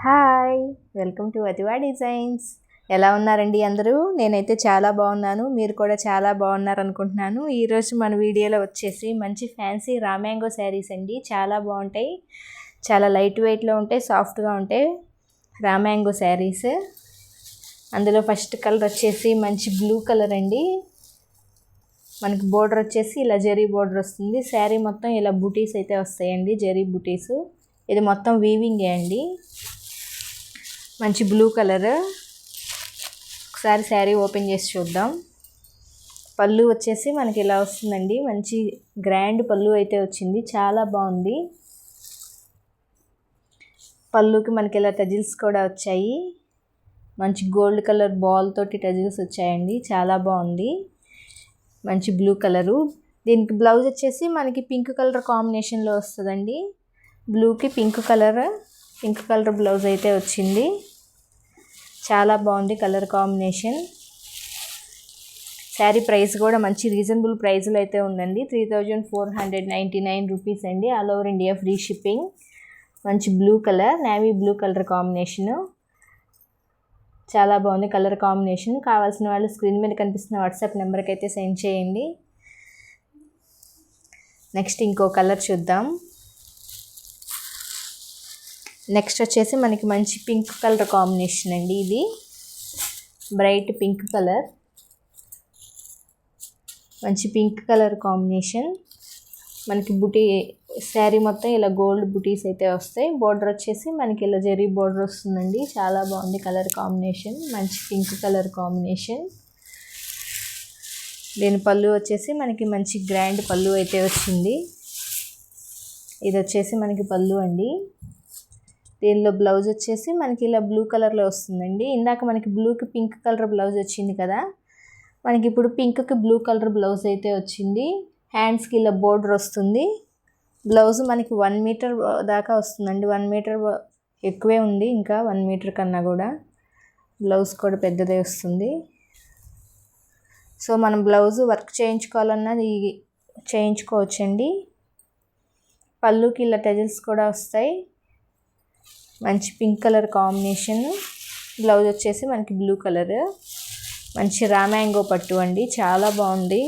Hi, welcome to Ativa Designs. ఎలా ఉన్నారండి అందరూ? నేనైతే చాలా బాగున్నాను, మీరు కూడా చాలా బాగున్నారు అనుకుంటున్నాను. ఈరోజు మన వీడియోలో వచ్చేసి మంచి ఫ్యాన్సీ రామ్యాంగో శారీస్ అండి. చాలా బాగుంటాయి, చాలా లైట్ వెయిట్లో ఉంటాయి, సాఫ్ట్గా ఉంటాయి రామ్యాంగో శారీస్. అందులో ఫస్ట్ కలర్ వచ్చేసి మంచి బ్లూ కలర్ అండి. మనకి బోర్డర్ వచ్చేసి ఇలా జరీ బోర్డర్ వస్తుంది. శారీ మొత్తం ఇలా బూటీస్ అయితే వస్తాయండి, జరీ బూటీస్. ఇది మొత్తం వీవింగే అండి. మంచి బ్లూ కలర్. ఒకసారి శారీ ఓపెన్ చేసి చూద్దాం. పళ్ళు వచ్చేసి మనకి ఇలా వస్తుందండి. మంచి గ్రాండ్ పళ్ళు అయితే వచ్చింది, చాలా బాగుంది. పళ్ళుకి మనకి ఇలా టజిల్స్ కూడా వచ్చాయి. మంచి గోల్డ్ కలర్ బాల్ తోటి టజిల్స్ వచ్చాయండి, చాలా బాగుంది. మంచి బ్లూ కలరు. దీనికి బ్లౌజ్ వచ్చేసి మనకి పింక్ కలర్ కాంబినేషన్లో వస్తుందండి. బ్లూకి పింక్ కలర్ బ్లౌజ్ అయితే వచ్చింది. చాలా బాగుంది కలర్ కాంబినేషన్. శారీ ప్రైస్ కూడా మంచి రీజనబుల్ ప్రైస్లో అయితే ఉందండి. 3499 రూపీస్ అండి. All over India free shipping. మంచి blue colour, navy blue colour combination. చాలా బాగుంది కలర్ కాంబినేషన్. కావాల్సిన వాళ్ళు స్క్రీన్ మీద కనిపిస్తున్న వాట్సాప్ నెంబర్కి అయితే సెండ్ చేయండి. నెక్స్ట్ ఇంకో కలర్ చూద్దాం. నెక్స్ట్ వచ్చేసి మనకి మంచి పింక్ కలర్ కాంబినేషన్ అండి. ఇది బ్రైట్ పింక్ కలర్, మంచి పింక్ కలర్ కాంబినేషన్. మనకి బుటీ శారీ మొత్తం ఇలా గోల్డ్ బుటీస్ అయితే వస్తాయి. బోర్డర్ వచ్చేసి మనకి ఇలా జరీ బోర్డర్ వస్తుందండి. చాలా బాగుంది కలర్ కాంబినేషన్, మంచి పింక్ కలర్ కాంబినేషన్. దీని పళ్ళు వచ్చేసి మనకి మంచి గ్రాండ్ పళ్ళు అయితే వచ్చింది. ఇది వచ్చేసి మనకి పళ్ళు అండి. దీనిలో బ్లౌజ్ వచ్చేసి మనకి ఇలా బ్లూ కలర్లో వస్తుందండి. ఇందాక మనకి బ్లూకి పింక్ కలర్ బ్లౌజ్ వచ్చింది కదా, మనకి ఇప్పుడు పింక్కి బ్లూ కలర్ బ్లౌజ్ అయితే వచ్చింది. హ్యాండ్స్కి ఇలా బోర్డర్ వస్తుంది. బ్లౌజ్ మనకి 1 మీటర్ దాకా వస్తుందండి. 1 మీటర్ ఎక్కువే ఉంది, ఇంకా 1 మీటర్ కన్నా కూడా. బ్లౌజ్ కూడా పెద్దదే వస్తుంది. సో మనం బ్లౌజ్ వర్క్ చేయించుకోవాలన్నది చేయించుకోవచ్చండి. పళ్ళుకి ఇలా టజిల్స్ కూడా వస్తాయి. మంచి పింక్ కలర్ కాంబినేషన్. బ్లౌజ్ వచ్చేసి మనకి బ్లూ కలర్. మంచి రామ్యాంగో పట్టు అండి, చాలా బాగుంది.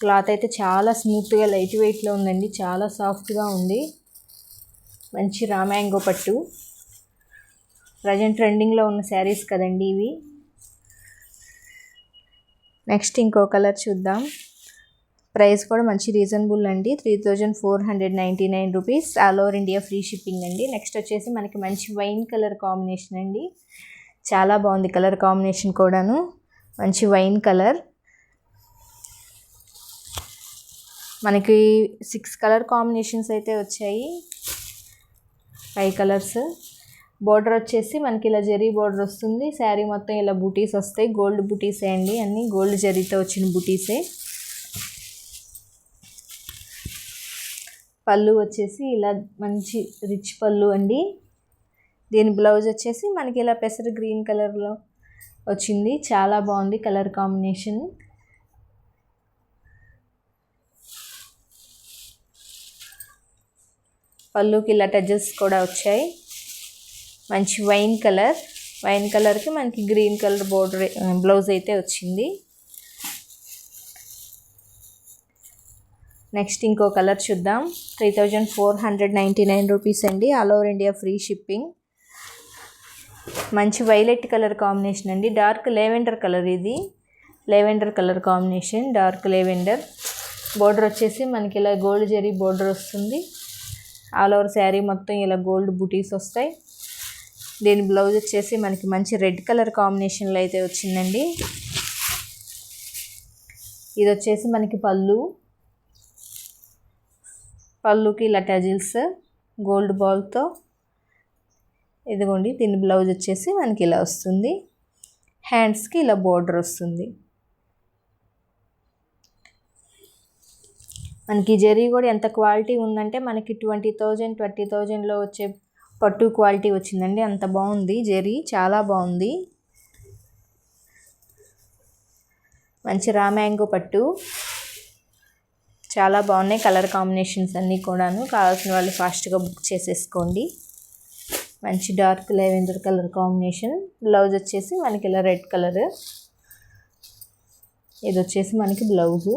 క్లాత్ అయితే చాలా స్మూత్గా లైట్ వెయిట్లో ఉందండి, చాలా సాఫ్ట్గా ఉంది. మంచి రామ్యాంగో పట్టు. ప్రజెంట్ ట్రెండింగ్లో ఉన్న శారీస్ కదండి ఇవి. నెక్స్ట్ ఇంకో కలర్ చూద్దాం. ప్రైస్ కూడా మంచి రీజనబుల్ అండి. 3499 rupees. All over India free shipping అండి. నెక్స్ట్ వచ్చేసి మనకి మంచి వైన్ కలర్ కాంబినేషన్ అండి. చాలా బాగుంది కలర్ కాంబినేషన్ కూడాను. మంచి వైన్ కలర్. మనకి 6 కలర్ కాంబినేషన్స్ అయితే వచ్చాయి, 5 కలర్స్. బోర్డర్ వచ్చేసి మనకి ఇలా జరీ బోర్డర్ వస్తుంది. శారీ మొత్తం ఇలా బూటీస్ వస్తాయి, గోల్డ్ బూటీసే అండి, అన్నీ గోల్డ్ జరీతో వచ్చిన బూటీసే. పళ్ళు వచ్చేసి ఇలా మంచి రిచ్ పళ్ళు అండి. దీని బ్లౌజ్ వచ్చేసి మనకి ఇలా పెసర గ్రీన్ కలర్లో వచ్చింది. చాలా బాగుంది కలర్ కాంబినేషన్. పళ్ళుకి ఇలా టజల్స్ కూడా వచ్చాయి. మంచి వైన్ కలర్కి మనకి గ్రీన్ కలర్ బోర్డర్ బ్లౌజ్ అయితే వచ్చింది. నెక్స్ట్ ఇంకో కలర్ చూద్దాం. 3499 రూపీస్ అండి. All over India free shipping. మంచి వైలెట్ కలర్ కాంబినేషన్ అండి. డార్క్ లెవెండర్ కలర్, ఇది lavender colour combination, dark lavender. Border వచ్చేసి మనకి ఇలా గోల్డ్ జరీ బోర్డర్ వస్తుంది. ఆల్ ఓవర్ శారీ మొత్తం ఇలా గోల్డ్ బూటీస్ వస్తాయి. దీని బ్లౌజ్ వచ్చేసి మనకి మంచి రెడ్ కలర్ కాంబినేషన్లో అయితే వచ్చిందండి. ఇది వచ్చేసి మనకి పళ్ళుకి ఇలా టజిల్స్ గోల్డ్ బాల్తో. ఇదిగోండి, దీని బ్లౌజ్ వచ్చేసి మనకి ఇలా వస్తుంది. హ్యాండ్స్కి ఇలా బోర్డర్ వస్తుంది. మనకి జరీ కూడా ఎంత క్వాలిటీ ఉందంటే మనకి 20,000లో వచ్చే పట్టు క్వాలిటీ వచ్చిందండి. అంత బాగుంది జరీ, చాలా బాగుంది. మంచి రామ్యాంగో పట్టు. చాలా బాగున్నాయి కలర్ కాంబినేషన్స్ అన్నీ కూడాను. కావాల్సిన వాళ్ళు ఫాస్ట్గా బుక్ చేసేసుకోండి. మంచి dark lavender colour combination. Blouse వచ్చేసి మనకి ఇలా రెడ్ కలర్. ఇది వచ్చేసి మనకి బ్లౌజు.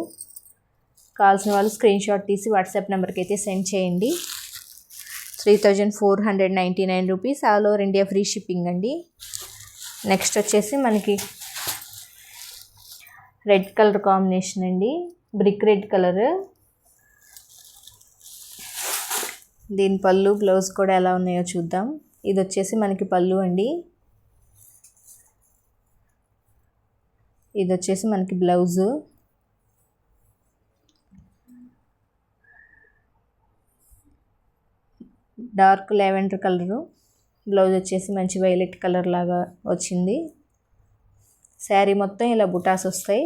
కావాల్సిన వాళ్ళు స్క్రీన్ షాట్ తీసి వాట్సాప్ నెంబర్కి అయితే సెండ్ చేయండి. 3499 rupees, all over India free shipping అండి. నెక్స్ట్ వచ్చేసి మనకి రెడ్ కలర్ కాంబినేషన్ అండి, బ్రిక్ రెడ్ కలర్. దీని పళ్ళు బ్లౌజ్ కూడా ఎలా ఉన్నాయో చూద్దాం. ఇది వచ్చేసి మనకి పళ్ళు అండి. ఇది వచ్చేసి మనకి blouse. Dark lavender colour. Blouse వచ్చేసి మంచి వైలెట్ కలర్ లాగా వచ్చింది. శారీ మొత్తం ఇలా బుటాస్ వస్తాయి.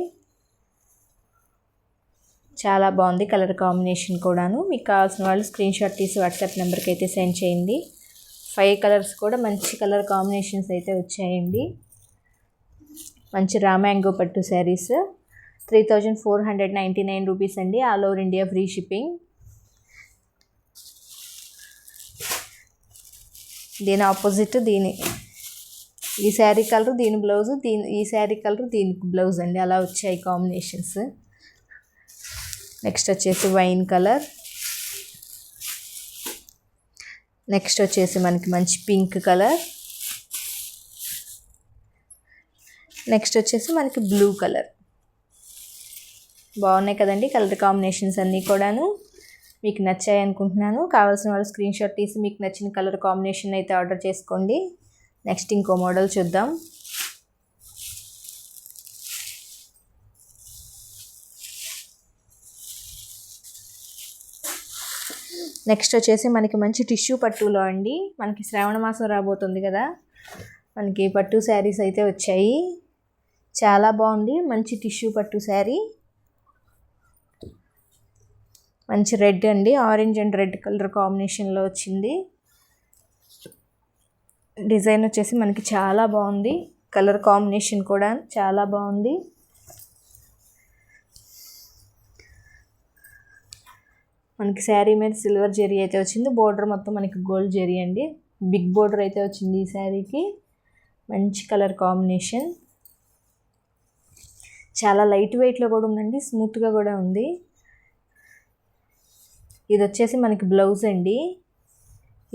చాలా బాగుంది కలర్ కాంబినేషన్ కూడాను. మీకు కావాల్సిన వాళ్ళు స్క్రీన్ షాట్ తీసి వాట్సాప్ నెంబర్కి అయితే సెండ్ చేయండి. 5 కలర్స్ కూడా మంచి కలర్ కాంబినేషన్స్ అయితే వచ్చాయండి. మంచి రామ్యాంగో పట్టు శారీస్. 3499 రూపీస్ అండి, all over India free shipping. దీని ఆపోజిట్ ఈ శారీ కలర్ దీని బ్లౌజు, ఈ శారీ కలర్ దీనికి బ్లౌజ్ అండి. అలా వచ్చాయి కాంబినేషన్స్. నెక్స్ట్ వచ్చేసి వైన్ కలర్. నెక్స్ట్ వచ్చేసి మనకి మంచి పింక్ కలర్. నెక్స్ట్ వచ్చేసి మనకి బ్లూ కలర్. బాగున్నాయి కదండి కలర్ కాంబినేషన్స్ అన్నీ కూడాను. మీకు నచ్చాయి అనుకుంటున్నాను. కావాల్సిన వాళ్ళు స్క్రీన్ షాట్ తీసి మీకు నచ్చిన కలర్ కాంబినేషన్ అయితే ఆర్డర్ చేసుకోండి. నెక్స్ట్ ఇంకో మోడల్ చూద్దాం. నెక్స్ట్ వచ్చేసి మనకి మంచి టిష్యూ పట్టులో అండి. మనకి శ్రావణ మాసం రాబోతుంది కదా, మనకి పట్టు శారీస్ అయితే వచ్చాయి. చాలా బాగుంది మంచి టిష్యూ పట్టు శారీ. మంచి రెడ్ అండి, ఆరెంజ్ అండ్ రెడ్ కలర్ కాంబినేషన్లో వచ్చింది. డిజైన్ వచ్చేసి మనకి చాలా బాగుంది. కలర్ కాంబినేషన్ కూడా చాలా బాగుంది. మనకి శారీ మీద సిల్వర్ జరీ అయితే వచ్చింది. బోర్డర్ మొత్తం మనకి గోల్డ్ జరీ అండి. బిగ్ బోర్డర్ అయితే వచ్చింది ఈ శారీకి. మంచి కలర్ కాంబినేషన్. చాలా లైట్ వెయిట్లో కూడా ఉందండి, స్మూత్గా కూడా ఉంది. ఇది వచ్చేసి మనకి బ్లౌజ్ అండి.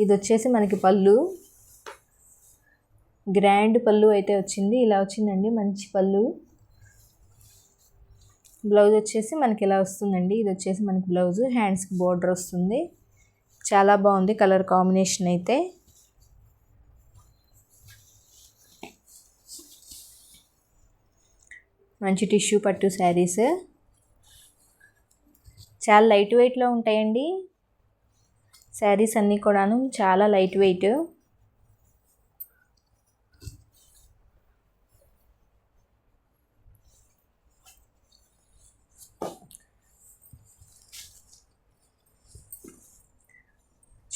ఇది వచ్చేసి మనకి పళ్ళు. గ్రాండ్ పళ్ళు అయితే వచ్చింది. ఇలా వచ్చిందండి మంచి పళ్ళు. బ్లౌజ్ వచ్చేసి మనకి ఇలా వస్తుందండి. ఇది వచ్చేసి మనకి బ్లౌజ్, హ్యాండ్స్కి బోర్డర్ వస్తుంది. చాలా బాగుంది కలర్ కాంబినేషన్ అయితే. మంచి టిష్యూ పట్టు శారీస్. చాలా లైట్ వెయిట్లో ఉంటాయండి శారీస్ అన్నీ కూడాను, చాలా లైట్ వెయిట్.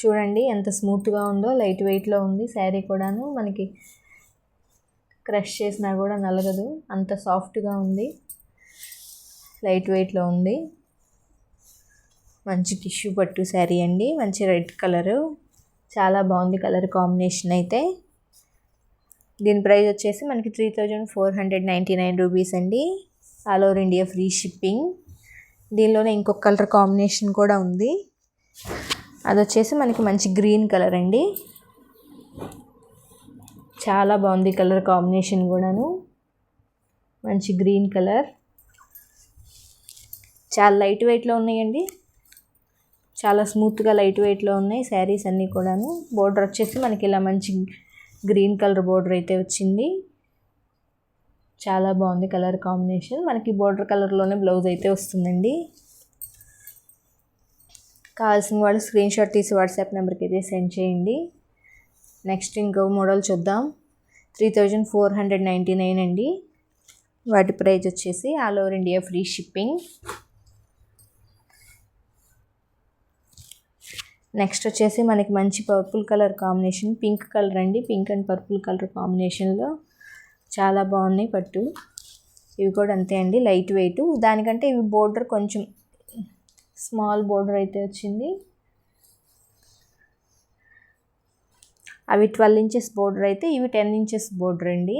చూడండి ఎంత స్మూత్గా ఉందో, లైట్ వెయిట్లో ఉంది శారీ కూడాను. మనకి క్రష్ చేసినా కూడా నలగదు, అంత సాఫ్ట్గా ఉంది, లైట్ వెయిట్లో ఉంది. మంచి టిష్యూ పట్టు శారీ అండి. మంచి రెడ్ కలరు. చాలా బాగుంది కలర్ కాంబినేషన్ అయితే. దీని ప్రైస్ వచ్చేసి మనకి 3499 రూపీస్ అండి, all over India free shipping. దీనిలోనే ఇంకొక కలర్ కాంబినేషన్ కూడా ఉంది. అది వచ్చేసి మనకి మంచి గ్రీన్ కలర్ అండి. చాలా బాగుంది కలర్ కాంబినేషన్ కూడాను. మంచి గ్రీన్ కలర్. చాలా లైట్ వెయిట్లో ఉన్నాయండి, చాలా స్మూత్గా లైట్ వెయిట్లో ఉన్నాయి శారీస్ అన్నీ కూడాను. బోర్డర్ వచ్చేసి మనకి ఇలా మంచి గ్రీన్ కలర్ బోర్డర్ అయితే వచ్చింది. చాలా బాగుంది కలర్ కాంబినేషన్. మనకి బోర్డర్ కలర్లోనే బ్లౌజ్ అయితే వస్తుందండి. కావాల్సిన వాళ్ళు స్క్రీన్ షాట్ తీసి వాట్సాప్ నెంబర్కి అయితే సెండ్ చేయండి. నెక్స్ట్ ఇంకో మోడల్ చూద్దాం. 3499 అండి. వాటి ప్రైస్ వచ్చేసి all over India free shipping. Next వచ్చేసి మనకి మంచి purple colour combination, pink colour అండి. పింక్ అండ్ పర్పుల్ కలర్ కాంబినేషన్లో చాలా బాగున్నాయి పట్టు. ఇవి కూడా అంతే అండి, లైట్ వెయిట్. దానికంటే ఇవి బోర్డర్ కొంచెం స్మాల్ బోర్డర్ అయితే వచ్చింది. అవి 12 ఇంచెస్ బోర్డర్ అయితే ఇవి 10 ఇంచెస్ బోర్డర్ అండి.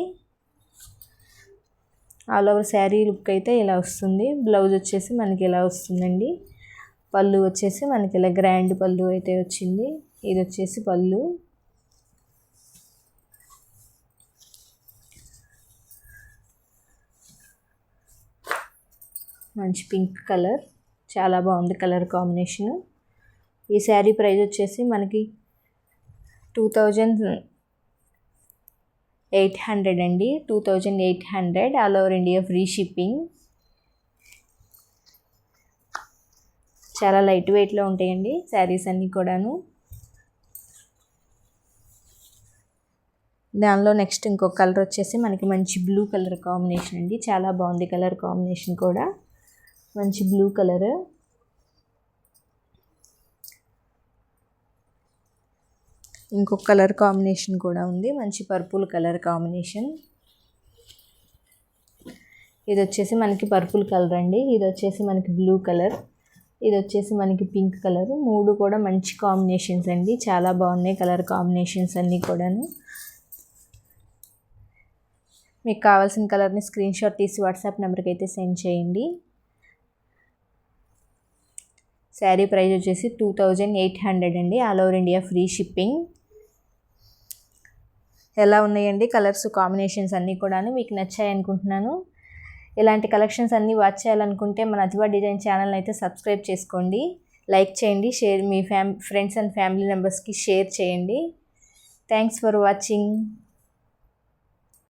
ఆల్ ఓవర్ శారీ లుక్ అయితే ఇలా వస్తుంది. బ్లౌజ్ వచ్చేసి మనకి ఇలా వస్తుందండి. పళ్ళు వచ్చేసి మనకి ఇలా గ్రాండ్ పళ్ళు అయితే వచ్చింది. ఇది వచ్చేసి పళ్ళు. మంచి పింక్ కలర్, చాలా బాగుంది కలర్ కాంబినేషను. ఈ శారీ ప్రైస్ వచ్చేసి మనకి 2800 అండి. 2800 all over India free shipping. చాలా లైట్ వెయిట్లో ఉంటాయండి శారీస్ అన్నీ కూడాను. దానిలో నెక్స్ట్ ఇంకొక కలర్ వచ్చేసి మనకి మంచి బ్లూ కలర్ కాంబినేషన్ అండి. చాలా బాగుంది కలర్ కాంబినేషన్ కూడా, మంచి బ్లూ కలర్. ఇంకొక కలర్ కాంబినేషన్ కూడా ఉంది, మంచి పర్పుల్ కలర్ కాంబినేషన్. ఇది వచ్చేసి మనకి పర్పుల్ కలర్ అండి. ఇది వచ్చేసి మనకి బ్లూ కలర్, ఇది వచ్చేసి మనకి పింక్ కలర్. మూడు కూడా మంచి కాంబినేషన్స్ అండి, చాలా బాగున్నాయి కలర్ కాంబినేషన్స్ అన్నీ కూడాను. మీకు కావాల్సిన కలర్ని స్క్రీన్ షాట్ తీసి వాట్సాప్ నెంబర్కి అయితే సెండ్ చేయండి. శారీ ప్రైస్ వచ్చేసి 2800 అండి. All over India free shipping. ఎలా ఉన్నాయండి కలర్స్ కాంబినేషన్స్ అన్నీ కూడాను మీకు నచ్చాయి అనుకుంటున్నాను. ఇలాంటి కలెక్షన్స్ అన్నీ వాచ్ చేయాలనుకుంటే మన అతివా డిజైన్ ఛానల్ అయితే సబ్స్క్రైబ్ చేసుకోండి, లైక్ చేయండి, share me friends and family మెంబర్స్కి షేర్ చేయండి. Thanks for watching.